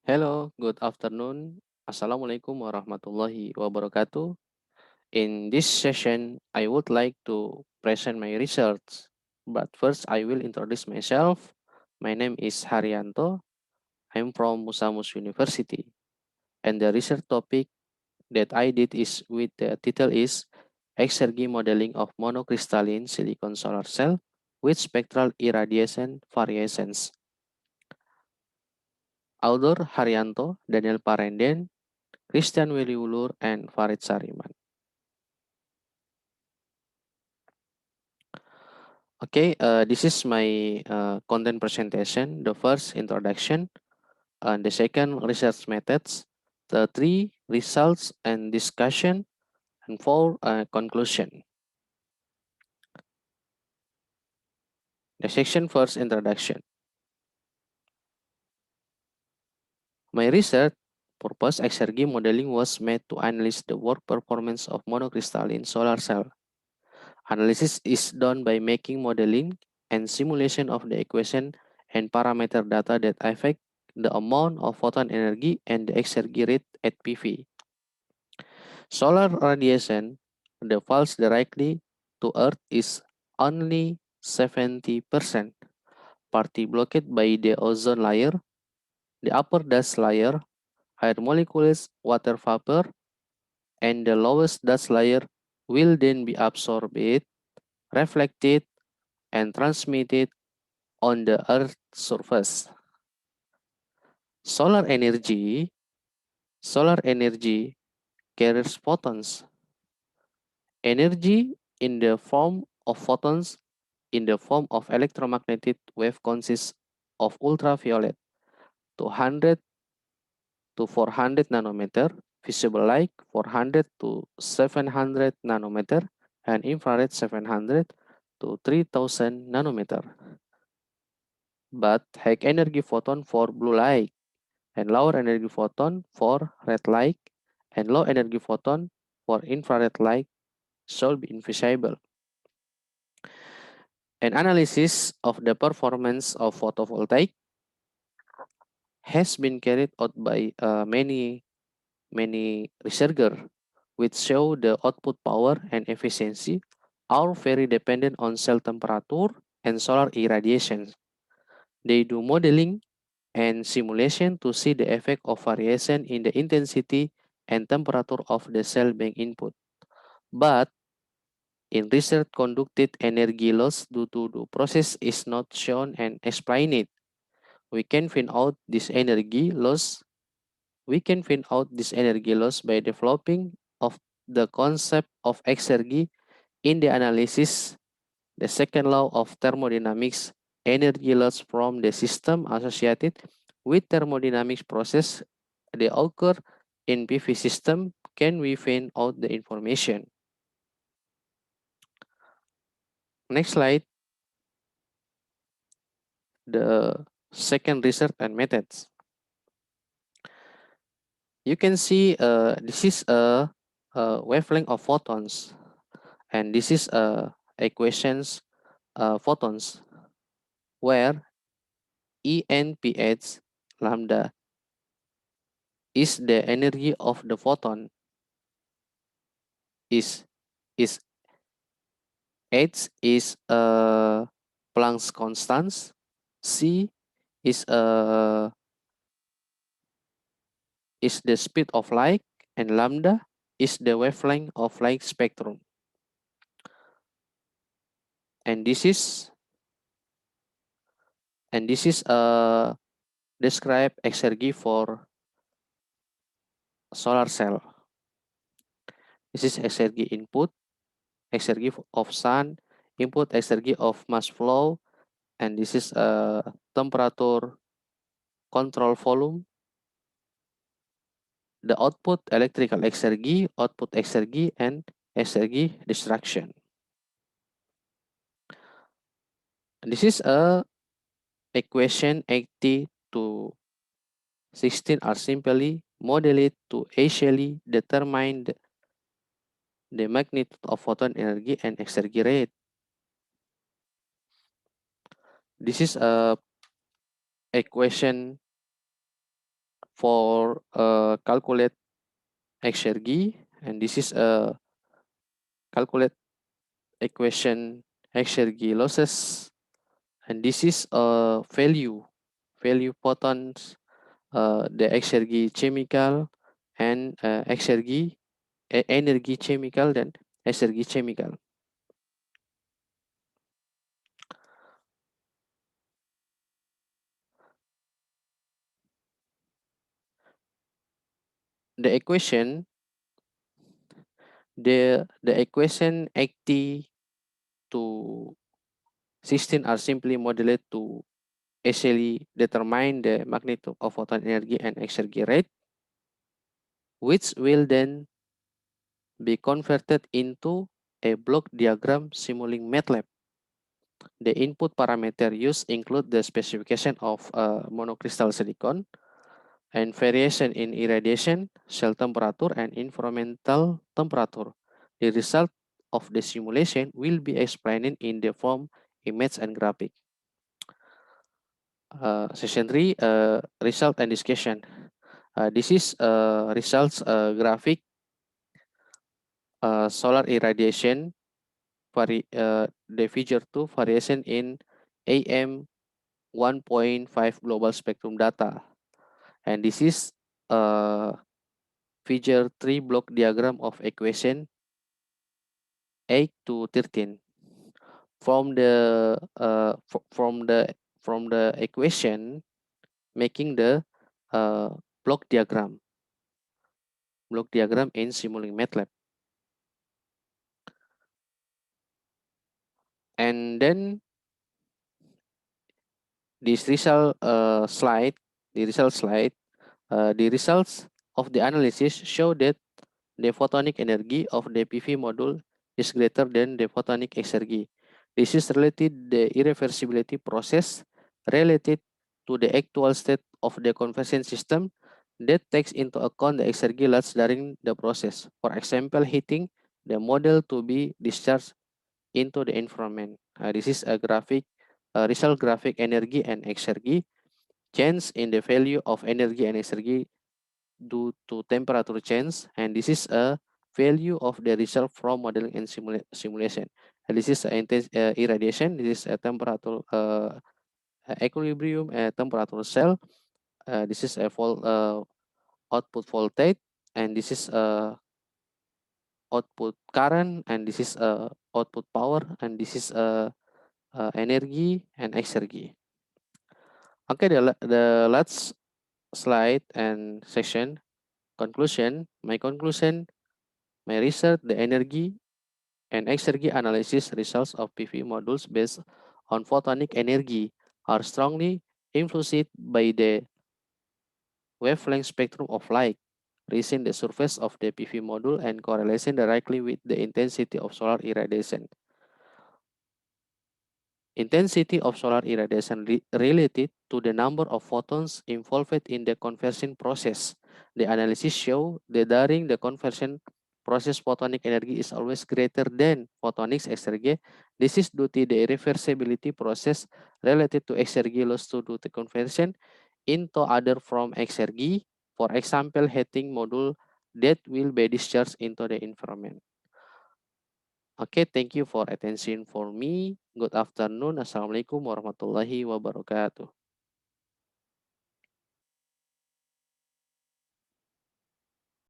Hello, good afternoon. Assalamualaikum warahmatullahi wabarakatuh. In this session, I would like to present my research. But first, I will introduce myself. My name is Haryanto. I'm from Musamus University. And the research topic that I did is with the title is Exergy Modeling of Monocrystalline Silicon Solar Cell with Spectral Irradiation Variations. Author Haryanto, Daniel Parenden, Christian Wiliulur, and Farid Sariman. Okay, this is my content presentation. The first introduction, and the second research methods, the three results and discussion, and four conclusion. The section first introduction. My research purpose exergy modeling was made to analyze the work performance of monocrystalline solar cell. Analysis is done by making modeling and simulation of the equation and parameter data that affect the amount of photon energy and the exergy rate at PV. Solar radiation that falls directly to Earth is only 70%, partly blocked by the ozone layer, the upper dust layer, higher molecules, water vapor, and the lowest dust layer will then be absorbed, reflected, and transmitted on the Earth's surface. Solar energy, solar energy carries photons. Energy in the form of photons in the form of electromagnetic wave consists of ultraviolet 200 to 400 nanometer, visible light 400 to 700 nanometer, and infrared 700 to 3000 nanometer. But high energy photon for blue light and lower energy photon for red light and low energy photon for infrared light shall be invisible. An analysis of the performance of photovoltaic has been carried out by many researchers, which show the output power and efficiency are very dependent on cell temperature and solar irradiation. They do modeling and simulation to see the effect of variation in the intensity and temperature of the cell being input. But in research conducted, energy loss due to the process is not shown and explained. We can find out this energy loss. We can find out this energy loss by developing of the concept of exergy in the analysis. The second law of thermodynamics, energy loss from the system associated with thermodynamics process they occur in PV system can we find out the information. Next slide, the second research and methods. You can see this is a wavelength of photons, and this is equations photons where ENPH lambda is the energy of the photon, is is H is Planck's constant, C is is the speed of light, and lambda is the wavelength of light spectrum. And this is describe exergy for solar cell. This is exergy input, exergy of sun, input exergy of mass flow, and this is temperature control volume, the output electrical exergy, output exergy, and exergy destruction. This is a equation 80 to 16 are simply modeled to actually determine the magnitude of photon energy and exergy rate. This is a equation for calculate exergy, and this is a calculate equation exergy losses, and this is a value photons, the exergy chemical, and exergy energy chemical dan exergy chemical. The equation, the equation 80 to 16 are simply modeled to easily determine the magnitude of photon energy and exergy rate, which will then be converted into a block diagram simulating MATLAB. The input parameter used include the specification of monocrystal silicon and variation in irradiation, cell temperature, and environmental temperature. The result of the simulation will be explained in the form image and graphic. Session 3, result and discussion. This is results graphic, solar irradiation, the figure 2 variation in AM 1.5 global spectrum data. And this is figure 3 block diagram of equation 8 to 13. From the from the equation, making the uh, block diagram in Simulink MATLAB. And then this result slide, the results of the analysis show that the photonic energy of the PV module is greater than the photonic exergy. This is related the irreversibility process related to the actual state of the conversion system that takes into account the exergy loss during the process. For example, heating the model to be discharged into the environment. This is a graphic, result graphic energy and exergy. Change in the value of energy and exergy due to temperature change, and this is a value of the result from modeling and simulation. And this is intense irradiation. This is a temperature equilibrium, temperature cell. This is a output voltage, and this is output current, and this is output power, and this is energy and exergy. Okay, the last slide and section conclusion. My research, the energy and exergy analysis results of PV modules based on photonic energy are strongly influenced by the wavelength spectrum of light reaching the surface of the PV module and correlation directly with the intensity of solar irradiation. Intensity of solar irradiation related to the number of photons involved in the conversion process. The analysis show that during the conversion process, photonic energy is always greater than photonic exergy. This is due to the irreversibility process related to exergy loss to do the conversion into other from exergy. For example, heating module that will be discharged into the environment. Okay, thank you for attention for me. Good afternoon. Assalamualaikum warahmatullahi wabarakatuh.